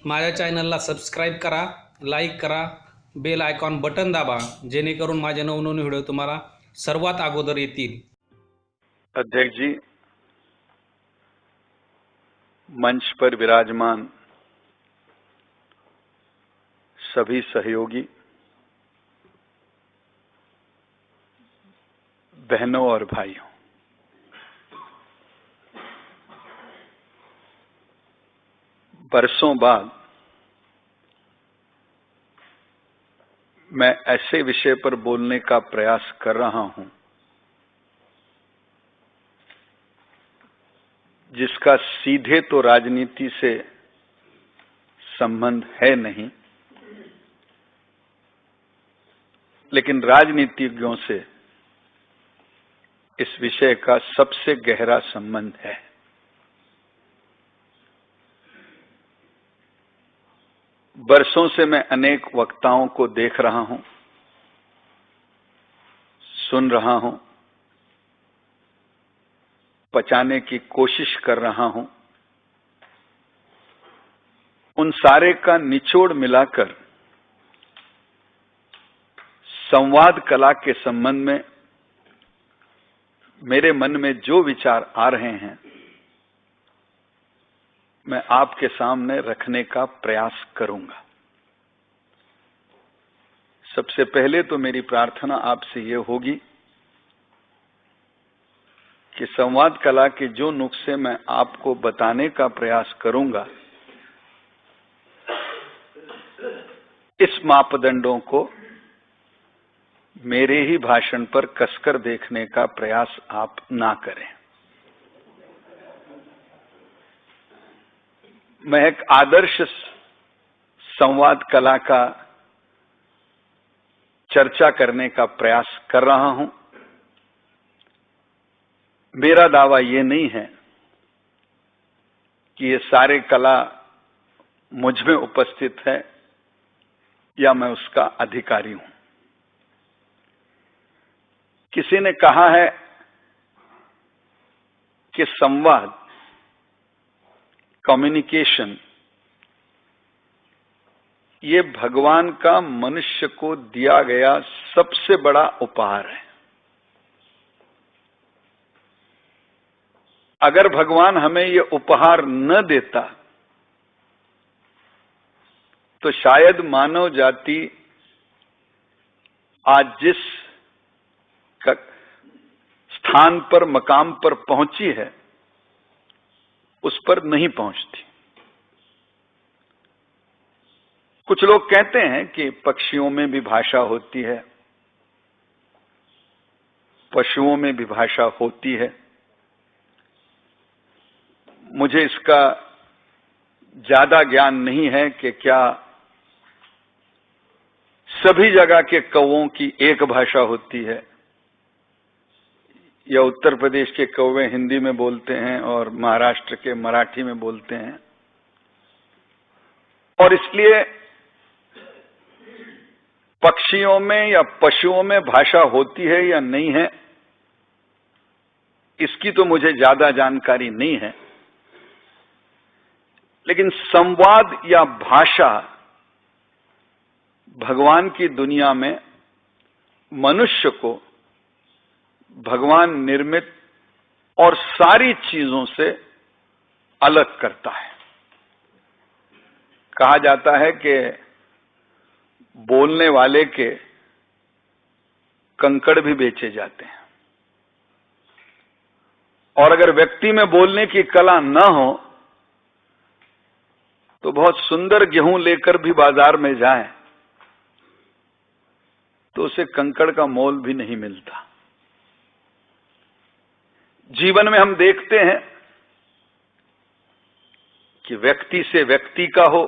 माझ्या चॅनलला सबस्क्राईब करा, लाईक करा, बेल आयकॉन बटन दाबा, जेणेकरून माझे नवनवीन व्हिडिओ तुम्हाला सर्वात अगोदर येतील। अध्यक्ष जी, मंच पर विराजमान सभी सहयोगी, बहनों और भाइयों, बरसों बाद मैं ऐसे विषय पर बोलने का प्रयास कर रहा हूं जिसका सीधे तो राजनीति से संबंध है नहीं, लेकिन राजनीतिज्ञों से इस विषय का सबसे गहरा संबंध है। बरसों से मैं अनेक वक्ताओं को देख रहा हूं, सुन रहा हूं, पचाने की कोशिश कर रहा हूं। उन सारे का निचोड़ मिलाकर संवाद कला के संबंध में मेरे मन में जो विचार आ रहे हैं, मैं आपके सामने रखने का प्रयास करूंगा। सबसे पहले तो मेरी प्रार्थना आपसे ये होगी कि संवाद कला के जो नुस्खे मैं आपको बताने का प्रयास करूंगा, इस मापदंडों को मेरे ही भाषण पर कसकर देखने का प्रयास आप ना करें। मैं एक आदर्श संवाद कला का चर्चा करने का प्रयास कर रहा हूं। मेरा दावा ये नहीं है कि ये सारे कला मुझ में उपस्थित है या मैं उसका अधिकारी हूं। किसी ने कहा है कि संवाद, कम्युनिकेशन, ये भगवान का मनुष्य को दिया गया सबसे बड़ा उपहार है। अगर भगवान हमें ये उपहार न देता तो शायद मानव जाति आज जिस स्थान पर, मकाम पर पहुंची है, उस पर नहीं पहुंचती। कुछ लोग कहते हैं कि पक्षियों में भी भाषा होती है, पशुओं में भी भाषा होती है। मुझे इसका ज्यादा ज्ञान नहीं है कि क्या सभी जगह के कौवों की एक भाषा होती है या उत्तर प्रदेश के कौवे हिंदी में बोलते हैं और महाराष्ट्र के मराठी में बोलते हैं। और इसलिए पक्षियों में या पशुओं में भाषा होती है या नहीं है, इसकी तो मुझे ज्यादा जानकारी नहीं है। लेकिन संवाद या भाषा भगवान की दुनिया में मनुष्य को भगवान निर्मित और सारी चीजों से अलग करता है। कहा जाता है कि बोलने वाले के कंकड़ भी बेचे जाते हैं, और अगर व्यक्ति में बोलने की कला न हो तो बहुत सुंदर गेहूं लेकर भी बाजार में जाए तो उसे कंकड़ का मोल भी नहीं मिलता। जीवन में हम देखते हैं कि व्यक्ति से व्यक्ति का हो,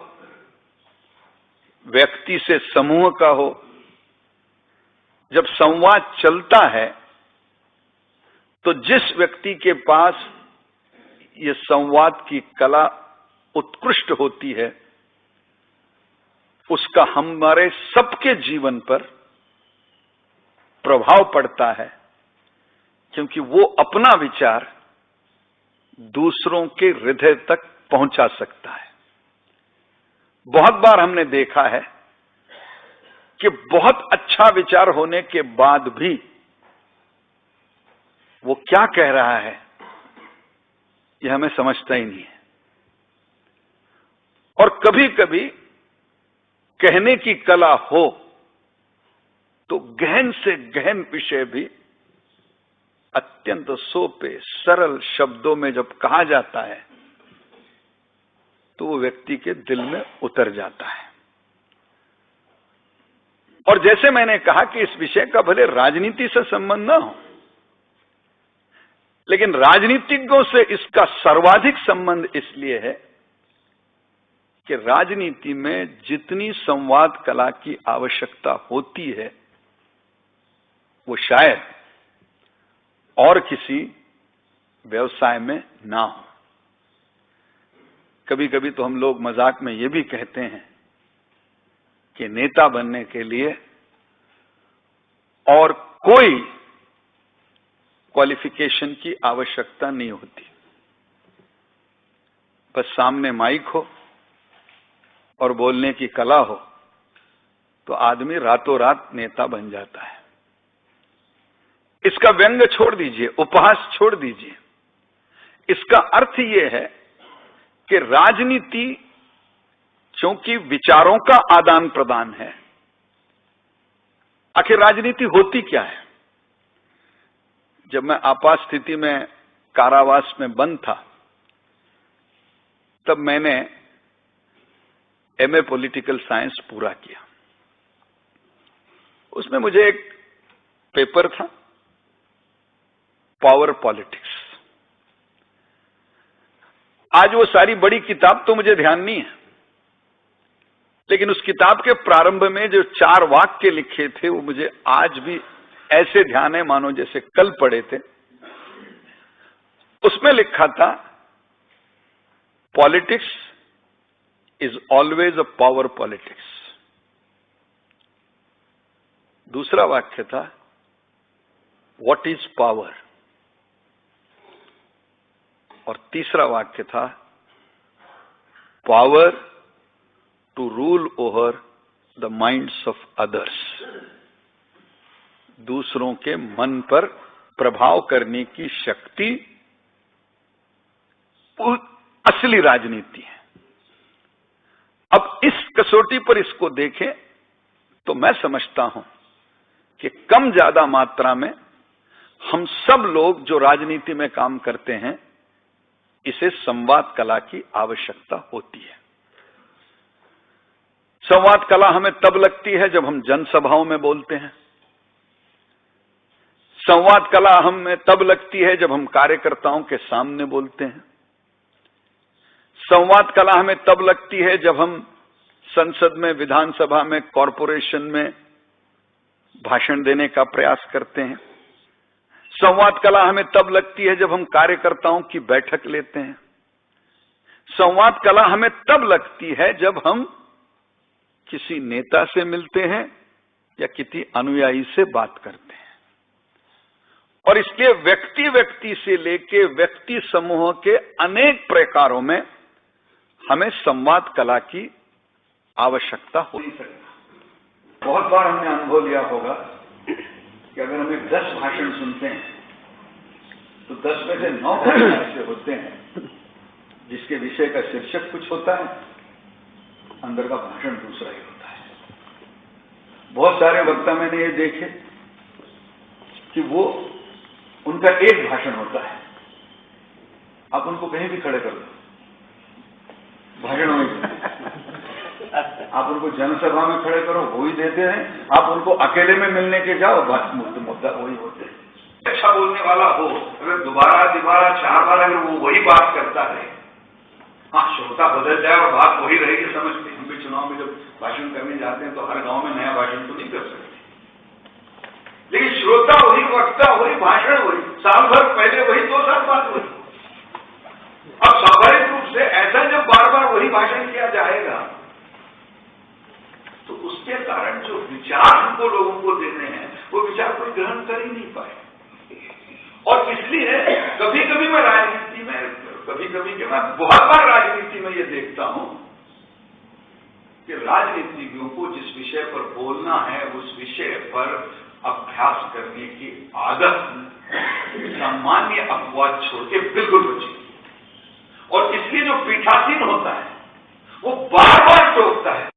व्यक्ति से समूह का हो, जब संवाद चलता है तो जिस व्यक्ति के पास ये संवाद की कला उत्कृष्ट होती है, उसका हमारे सबके जीवन पर प्रभाव पड़ता है, क्योंकि वो अपना विचार दूसरों के हृदय तक पहुंचा सकता है। बहुत बार हमने देखा है कि बहुत अच्छा विचार होने के बाद भी वो क्या कह रहा है यह हमें समझता ही नहीं है। और कभी कभी कहने की कला हो तो गहन से गहन विषय भी अत्यंत सोपे सरल शब्दों में जब कहा जाता है तो वो व्यक्ति के दिल में उतर जाता है। और जैसे मैंने कहा कि इस विषय का भले राजनीति से संबंध न हो, लेकिन राजनीतिज्ञों से इसका सर्वाधिक संबंध इसलिए है कि राजनीति में जितनी संवाद कला की आवश्यकता होती है वो शायद और किसी व्यवसाय में ना हो। कभी कभी तो हम लोग मजाक में ये भी कहते हैं कि नेता बनने के लिए और कोई क्वालिफिकेशन की आवश्यकता नहीं होती, बस सामने माइक हो और बोलने की कला हो तो आदमी रातों रात नेता बन जाता है। इसका व्यंग छोड़ दीजिए, उपहास छोड़ दीजिए। इसका अर्थ यह है कि राजनीति क्योंकि विचारों का आदान प्रदान है। आखिर राजनीति होती क्या है? जब मैं आपात स्थिति में कारावास में बंद था तब मैंने एमए पॉलिटिकल साइंस पूरा किया। उसमें मुझे एक पेपर था, पावर पॉलिटिक्स। आज वो सारी बड़ी किताब तो मुझे ध्यान नहीं है, लेकिन उस किताब के प्रारंभ में जो 4 वाक्य लिखे थे वो मुझे आज भी ऐसे ध्यान है मानो जैसे कल पढ़े थे। उसमें लिखा था, politics is always a power politics. दूसरा वाक्य था, व्हाट इज पावर। और तीसरा वाक्य था, power to rule over the minds of others. दूसरों के मन पर प्रभाव करने की शक्ति असली राजनीति है। अब इस कसौटी पर इसको देखें तो मैं समझता हूं कि कम ज्यादा मात्रा में हम सब लोग जो राजनीति में काम करते हैं इसे संवाद कला की आवश्यकता होती है। संवाद कला हमें तब लगती है जब हम जनसभाओं में बोलते हैं। संवाद कला हमें तब लगती है जब हम कार्यकर्ताओं के सामने बोलते हैं। संवाद कला हमें तब लगती है जब हम संसद में, विधानसभा में, कॉरपोरेशन में भाषण देने का प्रयास करते हैं। संवाद कला हमें तब लगती है जब हम कार्यकर्ताओं की बैठक लेते हैं। संवाद कला हमें तब लगती है जब हम किसी नेता से मिलते हैं या किसी अनुयायी से बात करते हैं। और इसलिए व्यक्ति व्यक्ति से लेके व्यक्ति समूह के अनेक प्रकारों में हमें संवाद कला की आवश्यकता हो सकती। बहुत बार हमने अनुभव लिया होगा कि अगर हम 10 भाषण सुनते हैं तो 10 में से 9 भाषण ऐसे होते हैं जिसके विषय का शीर्षक कुछ होता है, अंदर का भाषण दूसरा ही होता है। बहुत सारे वक्ता मैंने ये देखे कि वो उनका एक भाषण होता है, आप उनको कहीं भी खड़े कर दो, भाषण वही। आप उनको जनसभा में खड़े करो वो ही देते हैं, आप उनको अकेले में मिलने के जाओ मुद्दा वही होते हैं। अच्छा बोलने वाला हो, अगर दोबारा 4 बार अगर वो वही बात करता है, हाँ श्रोता बदल जाए और बात वही रहेगी, समझते हैं। हम भी चुनाव में जब भाषण करने जाते हैं तो हर गांव में नया भाषण तो नहीं कर सकते, लेकिन श्रोता वही, वक्ता वही, भाषण वही, साल भर पहले वही, 2 साल बाद वही। अब स्वाभाविक रूप से ऐसा जब बार बार वही भाषण किया जाएगा तो उसके कारण जो विचार हमको लोगों को देने हैं वो विचार कोई ग्रहण कर ही नहीं पाए। और इसलिए कभी कभी मैं राजनीति में, कभी कभी मैं बहुत बार राजनीति में ये देखता हूं कि राजनीतिज्ञों को जिस विषय पर बोलना है उस विषय पर अभ्यास करने की आदत सामान्य अपवाद छोड़ के बिल्कुल बची। और इसलिए जो पीठासीन होता है वो बार बार टोकता है